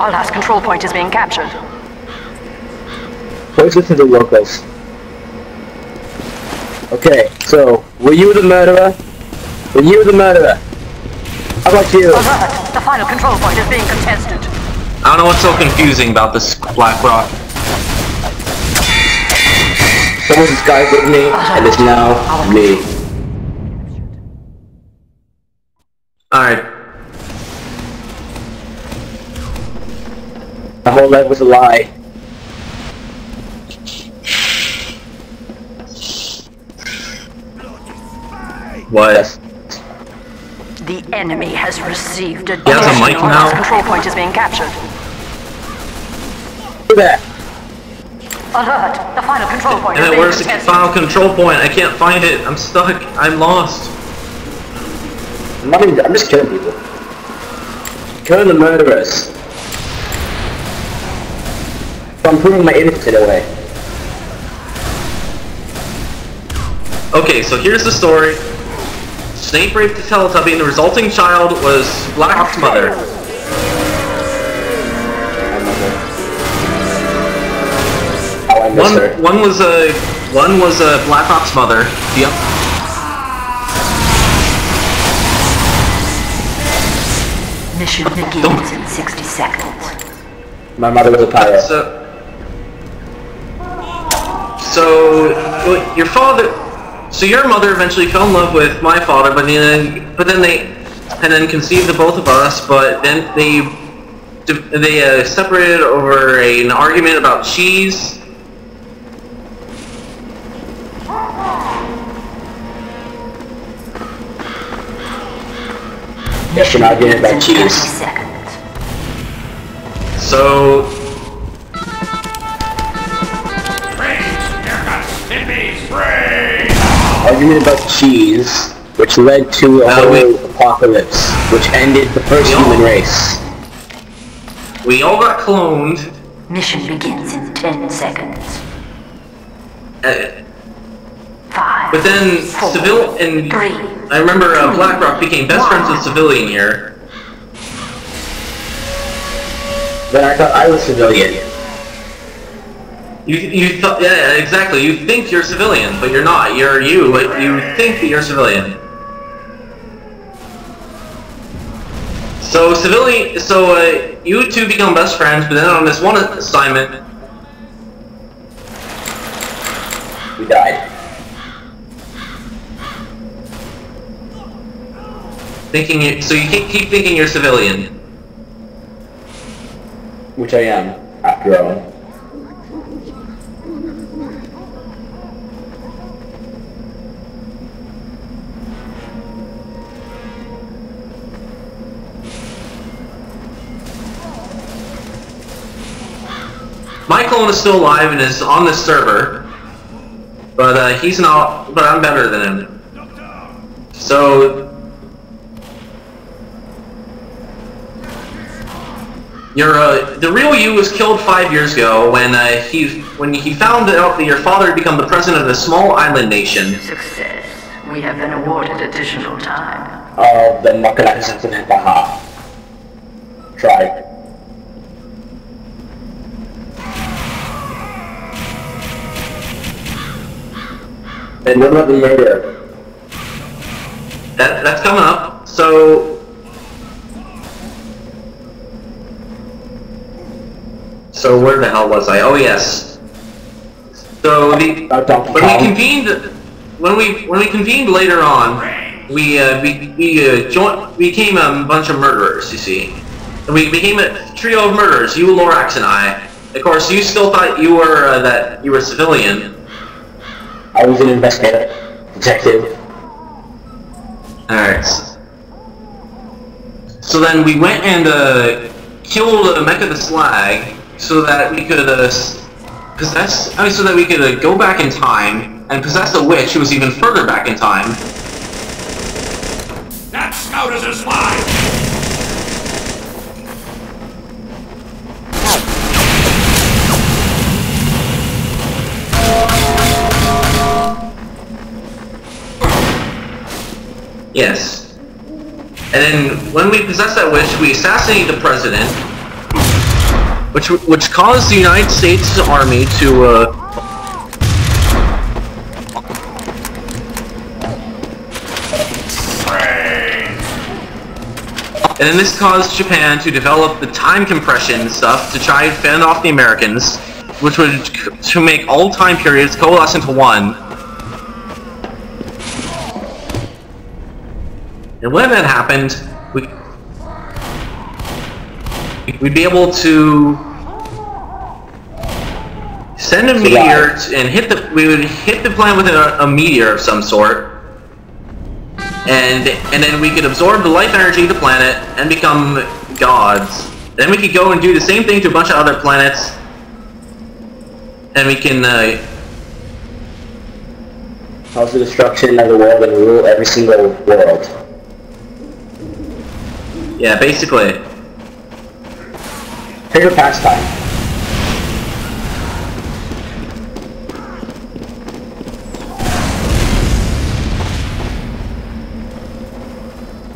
Our last control point is being captured. Please listen to the locals. Okay, so, were you the murderer? Were you the murderer? How about you? Alert! The final control point is being contested. I don't know what's so confusing about this Black Rock. Someone disguised with me, and it's now me. Alright. The whole life was a lie. What? The enemy has received a He has a mic now? control point is being captured. Look at that. Alert! The final control point is And being where's the contested. final control point? I can't find it. I'm stuck. I'm lost. I'm just killing people. Killing the murderers. So I'm proving my innocence in a way. Okay, so here's the story. Snape raped the Teletubby and the resulting child was Black's mother. One was Blackhawk's mother. Yep. Mission begins in 60 seconds. My mother was a pirate. So your father. So your mother eventually fell in love with my father, but then conceived of both of us. But then they separated over an argument about cheese. Yes, an argument about cheese. So. Argument about cheese, which led to a whole apocalypse, which ended the first human race. We all got cloned. Mission begins in 10 seconds. 5. But then Civil 3. I remember Blackrock became best friends with Civilian here. Then I thought I was civilian. You thought, yeah, exactly. You think you're civilian, but you're not. You're you, but you think that you're civilian. So you two become best friends, but then on this one assignment, we died. So you keep thinking you're civilian. Which I am, after all. My clone is still alive and is on this server, but he's not. But I'm better than him. So the real you was killed 5 years ago when he found out that your father had become the president of a small island nation. Success. We have been awarded additional time. Oh, then not gonna something in Baha. Try. And what about the murder? That's coming up. So where the hell was I? Oh yes. So when we convened later on, we became a bunch of murderers. You see, and we became a trio of murderers. You, Lorax, and I. Of course, you still thought you were a civilian. I was an investigator, detective. Alright. So then we went and killed Mecha the Slag so that we could so that we could go back in time and possess a witch who was even further back in time. That scout is a spy! Yes. And then when we possessed that witch, we assassinated the president. which caused the United States Army to and then this caused Japan to develop the time compression stuff to try and fend off the Americans, which would to make all time periods coalesce into one. And when that happened, we'd be able to send a meteor and we would hit the planet with a meteor of some sort. And then we could absorb the life energy of the planet and become gods. Then we could go and do the same thing to a bunch of other planets, and we can cause the destruction of the world and rule every single world. Yeah, basically. Favorite pastime.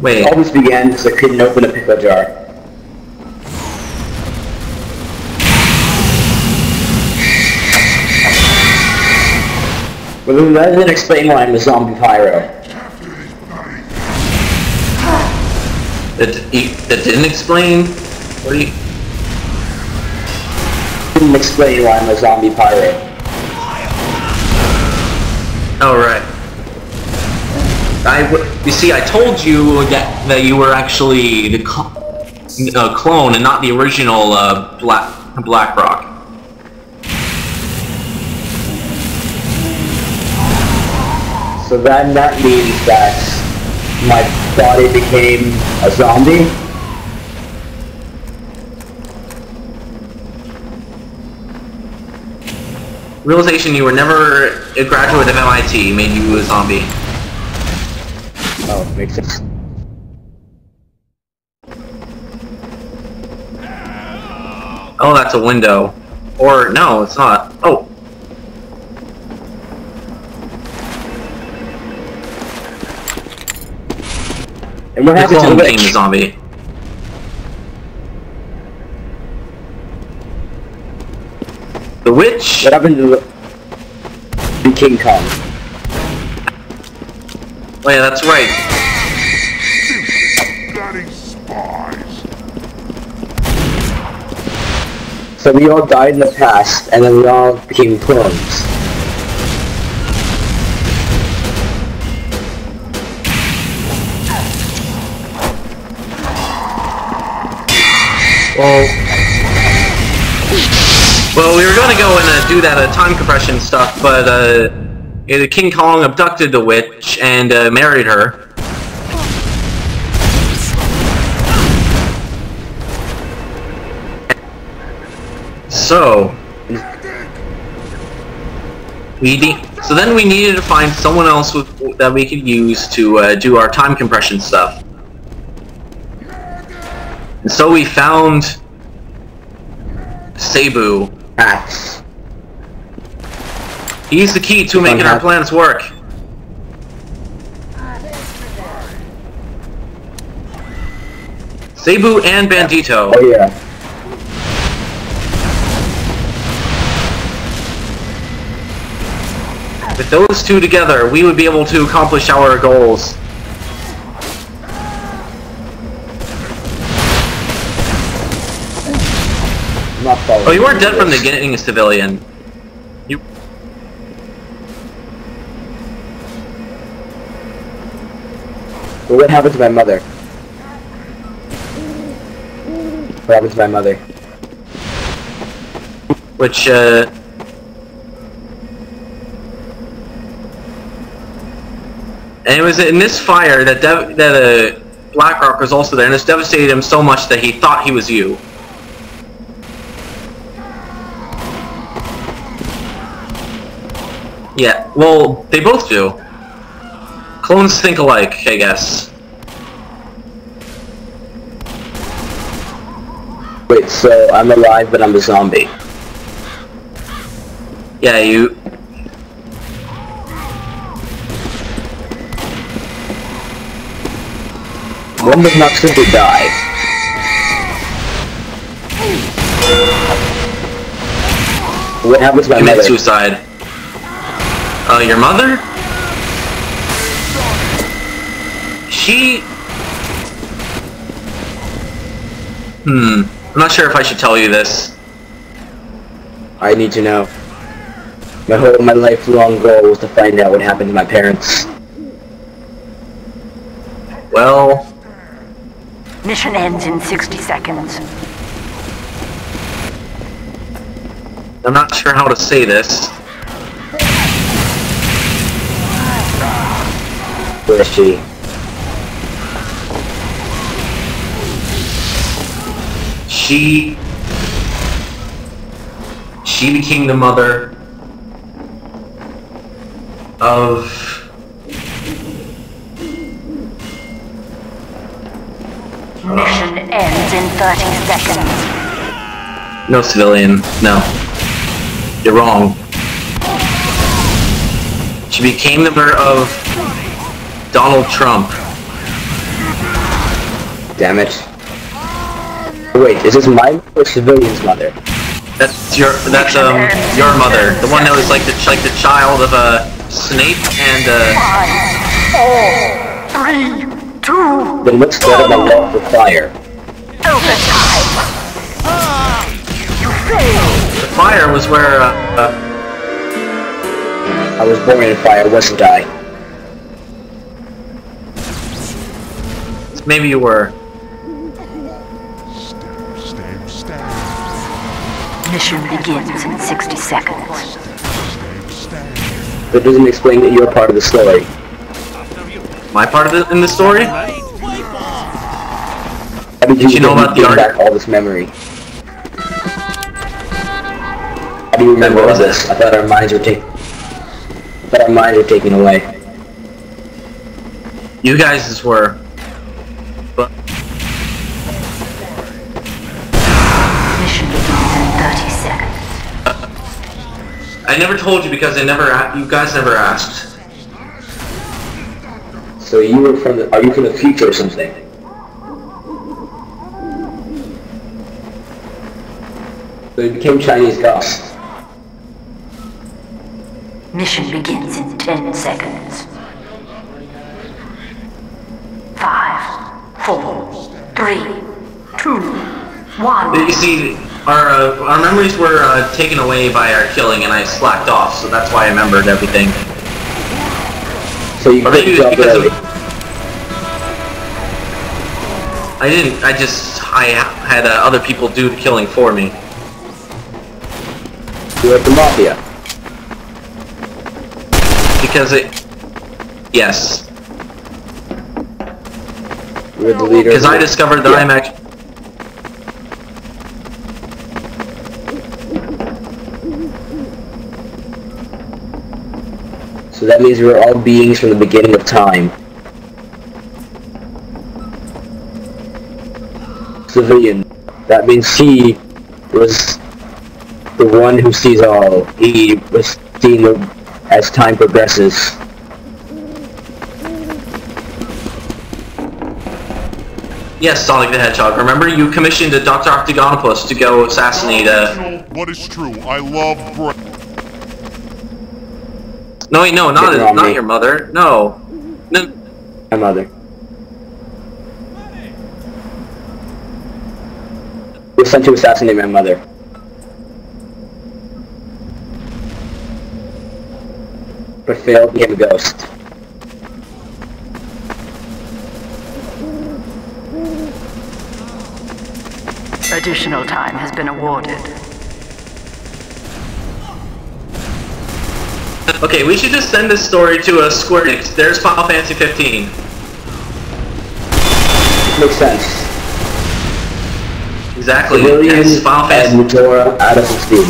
Wait. It always began because I couldn't open a pickle jar. Well, that doesn't explain why I'm a zombie pyro. That didn't explain? What do you... Didn't explain why I'm a zombie pyro. Oh, right. You see, I told you that you were actually the clone and not the original Black Rock. So then that means that my body became a zombie? Realization you were never a graduate of MIT made you a zombie. Oh, makes sense. Oh, that's a window. Or, no, it's not. Oh. And what happened to the became a witch? zombie. The witch? What happened to the King Kong? Oh yeah, that's right. Bloody spies. So we all died in the past, and then we all became clones. Well, we were going to go and do that time compression stuff, but King Kong abducted the witch and married her. So then we needed to find someone else that we could use to do our time compression stuff. And so we found Cebu. He's the key to making our plans work. Cebu and Bandito. Oh yeah. With those two together, we would be able to accomplish our goals. Oh, you weren't dead from the beginning, civilian. You... Well, what happened to my mother? What happened to my mother? Which, and it was in this fire that Blackrock was also there, and this devastated him so much that he thought he was you. Yeah, well, they both do. Clones think alike, I guess. Wait, so I'm alive, but I'm a zombie. Yeah, you... One does not simply die. What happened to my Committed mother? suicide. Your mother? She... I'm not sure if I should tell you this. I need to know. My lifelong goal was to find out what happened to my parents. Well... Mission ends in 60 seconds. I'm not sure how to say this. Where is she? She became the mother of... Mission ends in 30 seconds. No, civilian. No. You're wrong. She became the mother of Donald Trump. Damn it. Wait, is this my or civilian's mother? That's your mother. The one that was like the child of Snape and 5, 4, 3, 2. Then what's that about love for fire? Overtime. You failed. the fire was where I was born in fire, wasn't I? maybe you were. Mission begins in 60 seconds. That doesn't explain that you're part of the story. My part of it in the story? How did you know about the get art? back all this memory? How do you remember all this? I thought our minds were taken away. You guys were. But Mission begins in 30 seconds. I never told you because you guys never asked. So you were are you from the future or something? So you became Chinese Gus. Mission begins in 10 seconds. 5, 4, 3, 2, 1. You see, our memories were taken away by our killing, and I slacked off, so that's why I remembered everything. So you Or maybe it was quit because early. I didn't. I had other people do the killing for me. You were at the Mafia. Because yes. You were the leader. Because I discovered that I'm actually... So that means we were all beings from the beginning of time. Civilian. That means he was the one who sees all. He was seen as time progresses. Yes, Sonic the Hedgehog. Remember, you commissioned a Dr. Octagonopus to go assassinate What is true? I love bread. No, wait, no, not Get your mother. No. No. My mother. We were sent to assassinate my mother. But failed, became a ghost. Additional time has been awarded. Okay, we should just send this story to a Square Enix. There's Final Fantasy 15. Makes sense. Exactly. Civilian Yes, Final Fantasy. and Majora out of 16.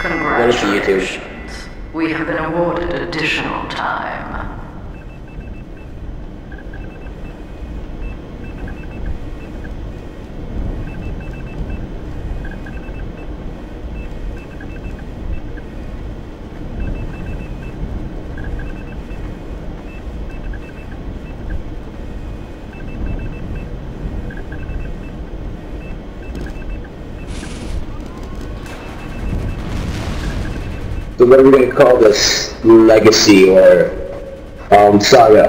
Congratulations. We have been awarded additional time. So what are we going to call this? Legacy or saga?